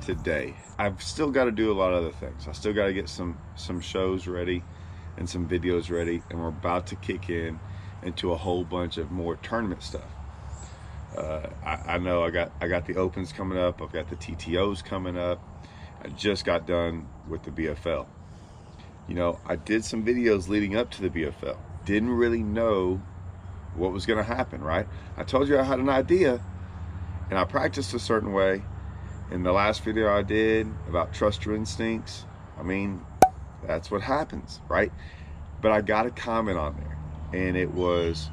today. I've still got to do a lot of other things. I still got to get some shows ready and some videos ready, and we're about to kick into a whole bunch of more tournament stuff. I know I got the Opens coming up. I've got the TTOs coming up. I just got done with the BFL. You know, I did some videos leading up to the BFL. Didn't really know what was going to happen, right? I told you I had an idea, and I practiced a certain way. In the last video I did about trust your instincts, I mean, that's what happens, right? But I got a comment on there, and it was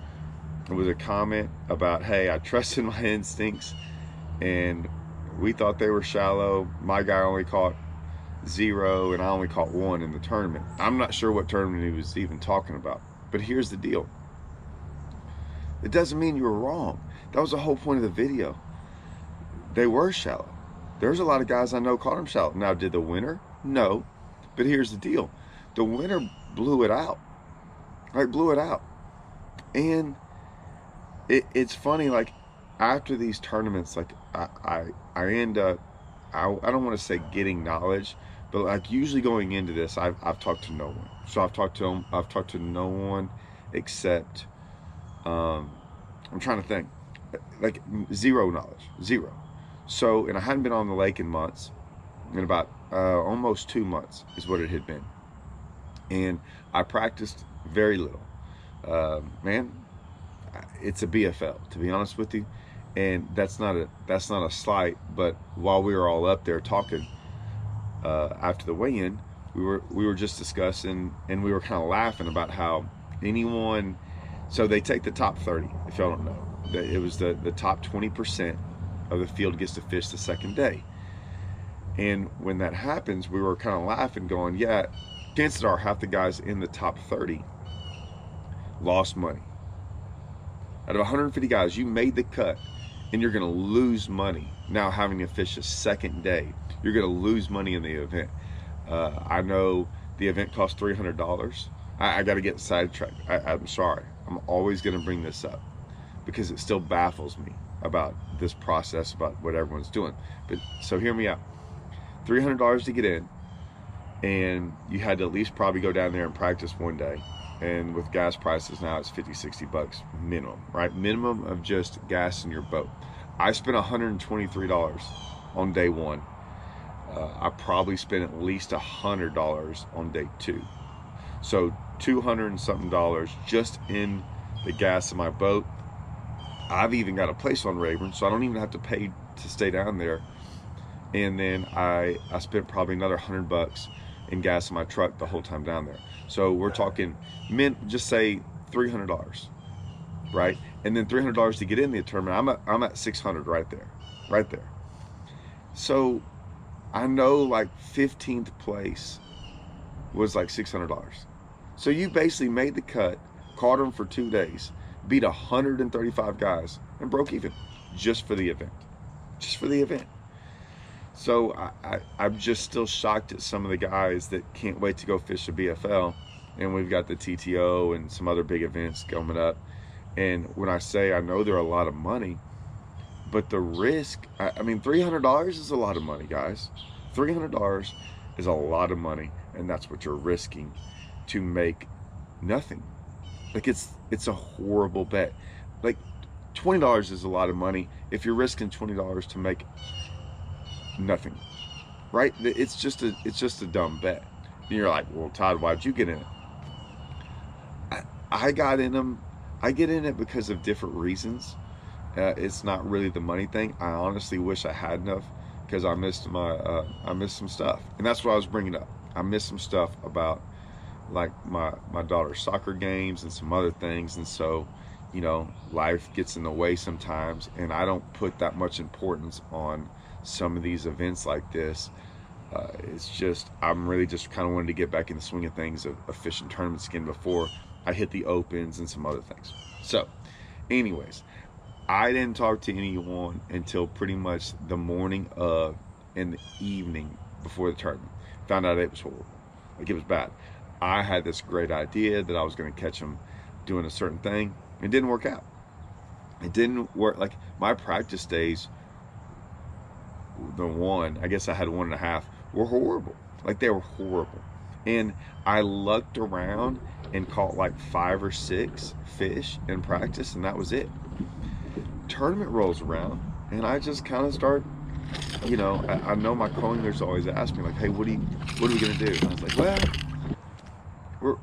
a comment about, hey, I trusted my instincts, and we thought they were shallow. My guy only caught 0, and I only caught 1 in the tournament. I'm not sure what tournament he was even talking about, but here's the deal. It doesn't mean you were wrong. That was the whole point of the video. They were shallow. There's a lot of guys I know caught them shallow. Now, did the winner? No. But here's the deal. The winner blew it out. Like, blew it out. And it's funny, like, after these tournaments, like, I end up, I don't want to say getting knowledge, but like usually going into this, I've talked to no one. So I've talked to no one except, I'm trying to think, like zero knowledge, zero. So, and I hadn't been on the lake in months, in about almost 2 months is what it had been. And I practiced very little. Man, it's a BFL, to be honest with you. And that's not a slight, but while we were all up there talking after the weigh-in, we were just discussing, and we were kind of laughing about how anyone, so they take the top 30, if y'all don't know. It was the top 20% of the field gets to fish the second day. And when that happens, we were kind of laughing, going, yeah, chances are half the guys in the top 30 lost money. Out of 150 guys, you made the cut, and you're going to lose money now having to fish a second day. You're going to lose money in the event. I know the event cost $300. I got to get sidetracked. I'm sorry. I'm always going to bring this up because it still baffles me about this process, about what everyone's doing. But so hear me out. $300 to get in, and you had to at least probably go down there and practice one day. And with gas prices now, it's $50-$60 minimum, right? Minimum of just gas in your boat. I spent $123 on day 1. I probably spent at least $100 on day 2. So $200 and something just in the gas in my boat. I've even got a place on Rayburn, so I don't even have to pay to stay down there. And then I spent probably another $100 in gas in my truck the whole time down there. So we're talking, just say $300, right? And then $300 to get in the tournament. I'm at $600 right there. So I know like 15th place was like $600. So you basically made the cut, caught them for 2 days, beat 135 guys, and broke even just for the event. Just for the event. So I'm just still shocked at some of the guys that can't wait to go fish the BFL, and we've got the TTO and some other big events coming up. And when I say I know they're a lot of money, but the risk, I mean, $300 is a lot of money, guys. $300 is a lot of money, and that's what you're risking to make nothing. Like, it's a horrible bet. Like, $20 is a lot of money if you're risking $20 to make nothing, right? It's just a dumb bet. And you're like, well, Todd, why'd you get in it? I got in them. I get in it because of different reasons. It's not really the money thing. I honestly wish I had enough, because I missed some stuff, and that's what I was bringing up. I missed some stuff about like my daughter's soccer games and some other things, and so, you know, life gets in the way sometimes, and I don't put that much importance on some of these events like this. It's just, I'm really just kind of wanted to get back in the swing of things of fishing tournaments again before I hit the Opens and some other things. So anyways, I didn't talk to anyone until pretty much the morning of, in the evening before the tournament. Found out it was horrible. Like, it was bad. I had this great idea that I was going to catch them doing a certain thing. It didn't work out. It didn't work. Like, my practice days the one, I guess I had 1.5, were horrible. Like they were horrible. And I lucked around and caught like 5 or 6 fish in practice, and that was it. Tournament rolls around, and I just kind of start, you know, I know my co-anglers always ask me like, hey, what are we gonna do? And I was like, well,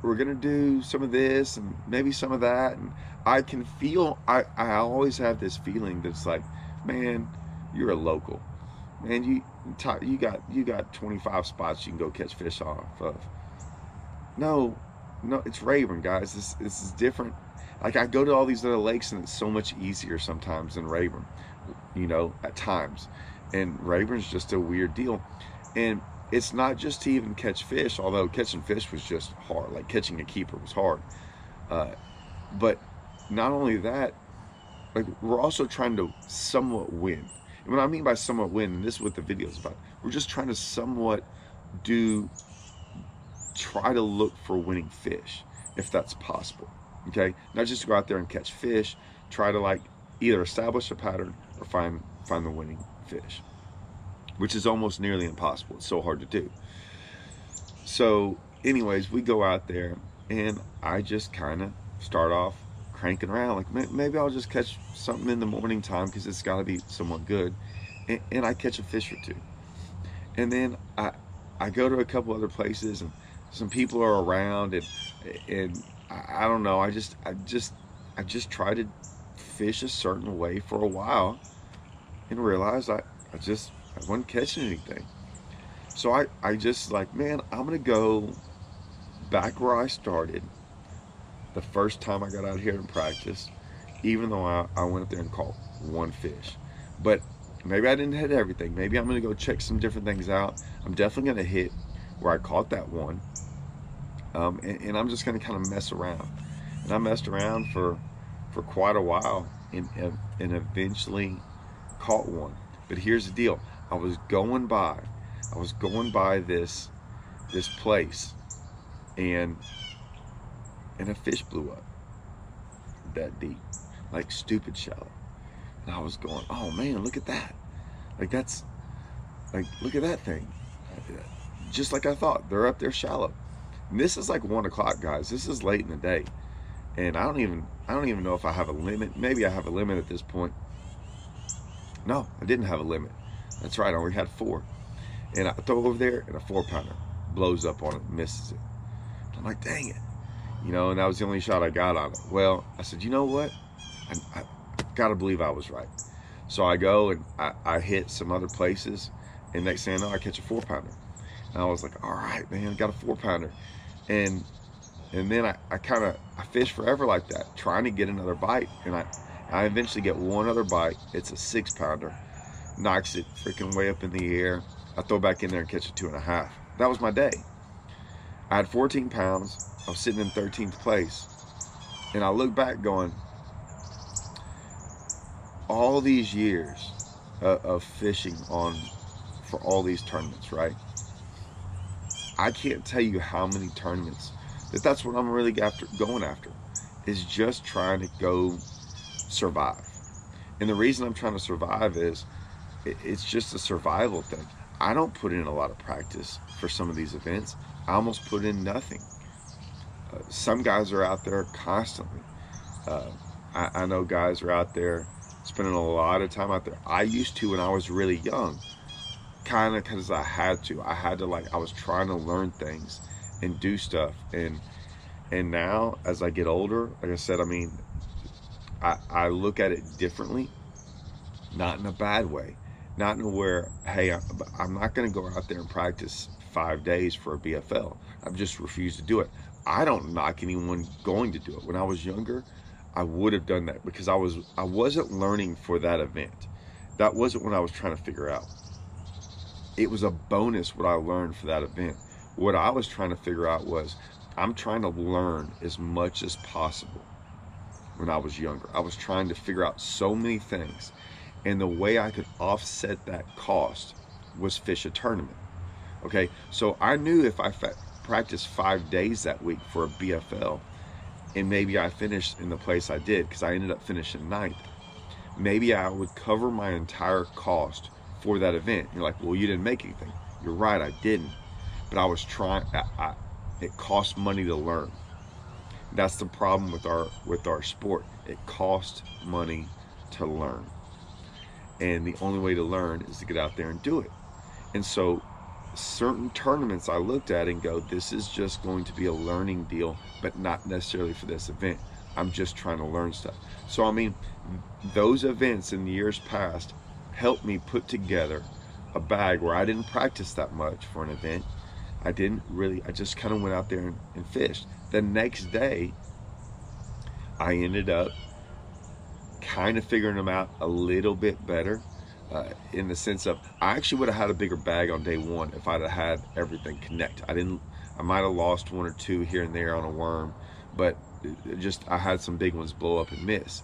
we're gonna do some of this and maybe some of that. And I can feel, I always have this feeling that's like, man, you're a local, man, you got 25 spots you can go catch fish off of. No, it's Rayburn, guys. This is different. Like I go to all these other lakes and it's so much easier sometimes than Rayburn, you know, at times. And Rayburn's just a weird deal. And it's not just to even catch fish, although catching fish was just hard. Like catching a keeper was hard. But not only that, like we're also trying to somewhat win. And what I mean by somewhat win, and this is what the video is about, we're just trying to somewhat try to look for winning fish, if that's possible. Okay, not just go out there and catch fish, try to like either establish a pattern or find the winning fish, which is almost nearly impossible. It's so hard to do. So anyways, we go out there and I just kind of start off cranking around, like maybe I'll just catch something in the morning time because it's got to be somewhat good, and I catch a fish or two. And then I go to a couple other places and some people are around, and I don't know, I just try to fish a certain way for a while and realized I wasn't catching anything. So I just like, man, I'm gonna go back where I started the first time I got out here in practice, even though I went up there and caught 1 fish. But maybe I didn't hit everything. Maybe I'm gonna go check some different things out. I'm definitely gonna hit where I caught that one. And I'm just gonna kind of mess around. And I messed around for quite a while and eventually caught one. But here's the deal. I was going by this place, and a fish blew up that deep, like stupid shallow. And I was going, oh man, look at that. Like that's, like, look at that thing. Just like I thought, they're up there shallow. And this is like 1 o'clock, guys. This is late in the day. And I don't even know if I have a limit. Maybe I have a limit at this point. No, I didn't have a limit. That's right, I only had 4. And I throw over there and a 4-pounder blows up on it and misses it. I'm like, dang it. You know, and that was the only shot I got on it. Well, I said, you know what? I gotta believe I was right. So I go and I hit some other places, and next thing I know, I catch a 4-pounder. And I was like, all right, man, got a 4-pounder. And then I fish forever like that, trying to get another bite. And I eventually get one other bite. It's a 6-pounder. Knocks it freaking way up in the air. I throw back in there and catch a 2.5. That was my day. I had 14 pounds. I was sitting in 13th place. And I look back going, all these years of fishing for all these tournaments, right? I can't tell you how many tournaments that's what I'm really going after, is just trying to go survive. And the reason I'm trying to survive is it's just a survival thing. I don't put in a lot of practice for some of these events. I almost put in nothing. Some guys are out there constantly. I know guys are out there spending a lot of time out there. I used to when I was really young, kind of because I had to, like, I was trying to learn things and do stuff. And now as I get older, like I said, I mean, I look at it differently, not in a bad way, not in a where, hey, I'm not going to go out there and practice 5 days for a BFL. I've just refused to do it. I don't knock anyone going to do it. When I was younger, I would have done that because I wasn't learning for that event. That wasn't what I was trying to figure out. It was a bonus what I learned for that event. What I was trying to figure out was, I'm trying to learn as much as possible. When I was younger, I was trying to figure out so many things, and the way I could offset that cost was fish a tournament. Okay, so I knew if I practiced 5 days that week for a BFL, and maybe I finished in the place I did, because I ended up finishing 9th, maybe I would cover my entire cost for that event. You're like, well, you didn't make anything. You're right, I didn't. But I was trying. It costs money to learn. That's the problem with our sport. It costs money to learn, and the only way to learn is to get out there and do it. And so certain tournaments I looked at and go, this is just going to be a learning deal, but not necessarily for this event. I'm just trying to learn stuff. So I mean, those events in the years past helped me put together a bag where I didn't practice that much for an event. I just kind of went out there and fished. The next day, I ended up kind of figuring them out a little bit better, in the sense of, I actually would have had a bigger bag on day one if I'd have had everything connect. I might have lost one or two here and there on a worm, but I had some big ones blow up and miss.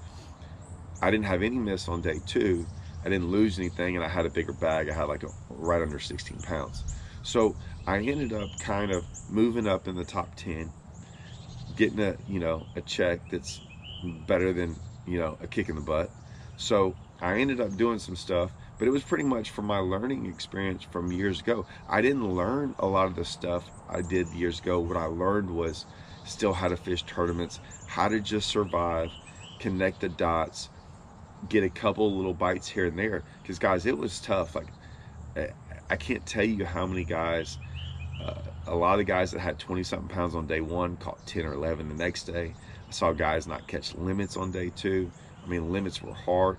I didn't have any miss on day two. I didn't lose anything, and I had a bigger bag. I had like right under 16 pounds. So I ended up kind of moving up in the top 10, getting a check that's better than, a kick in the butt. So I ended up doing some stuff, but it was pretty much from my learning experience from years ago. I didn't learn a lot of the stuff I did years ago. What I learned was still how to fish tournaments, how to just survive, connect the dots, get a couple little bites here and there. Because guys, it was tough. Like, I can't tell you how many guys, a lot of guys that had 20 something pounds on day one caught 10 or 11 the next day. I saw guys not catch limits on day two. I mean, limits were hard.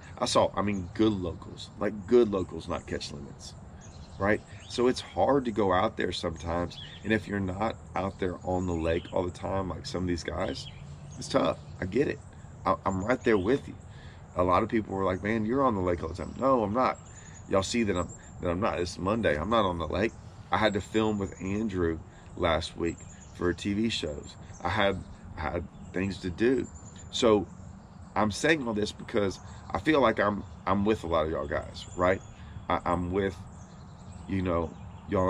Good locals not catch limits, right? So it's hard to go out there sometimes. And if you're not out there on the lake all the time, like some of these guys, it's tough. I get it. I'm right there with you. A lot of people were like, man, you're on the lake all the time. No, I'm not. Y'all see that I'm not. It's Monday. I'm not on the lake. I had to film with Andrew last week for TV shows. I had things to do. So I'm saying all this because I feel like I'm with a lot of y'all guys, right? I'm with, y'all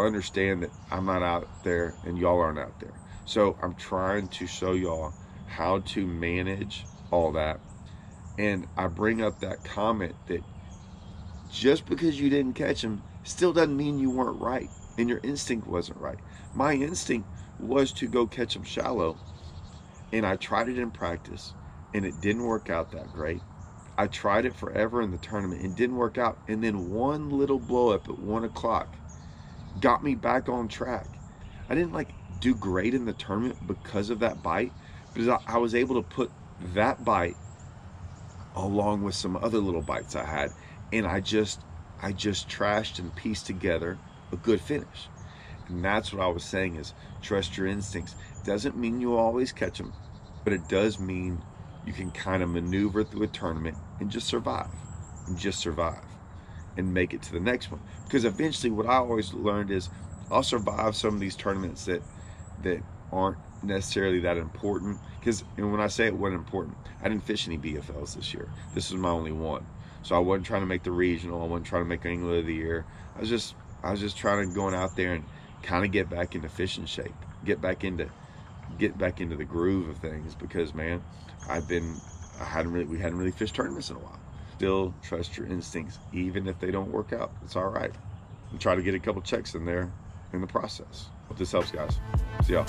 understand that I'm not out there and y'all aren't out there. So I'm trying to show y'all how to manage all that. And I bring up that comment that just because you didn't catch them still doesn't mean you weren't right and your instinct wasn't right. My instinct was to go catch them shallow, and I tried it in practice and it didn't work out that great. I tried it forever in the tournament and didn't work out. And then one little blow up at 1 o'clock got me back on track. I didn't do great in the tournament because of that bite, because I was able to put that bite along with some other little bites I had, and I just trashed and pieced together a good finish. And that's what I was saying, is trust your instincts. Doesn't mean you'll always catch them, but it does mean you can kind of maneuver through a tournament and just survive and make it to the next one. Because eventually, what I always learned is I'll survive some of these tournaments that aren't necessarily that important. Because when I say it wasn't important, I didn't fish any BFLs this year. This was my only one. So I wasn't trying to make the regional. I wasn't trying to make Angler of the Year. I was just trying to go out there and kind of get back into fishing shape, get back into the groove of things. Because man, we hadn't really fished tournaments in a while. Still trust your instincts, even if they don't work out. It's all right. And try to get a couple checks in there in the process. Hope this helps, guys. See y'all.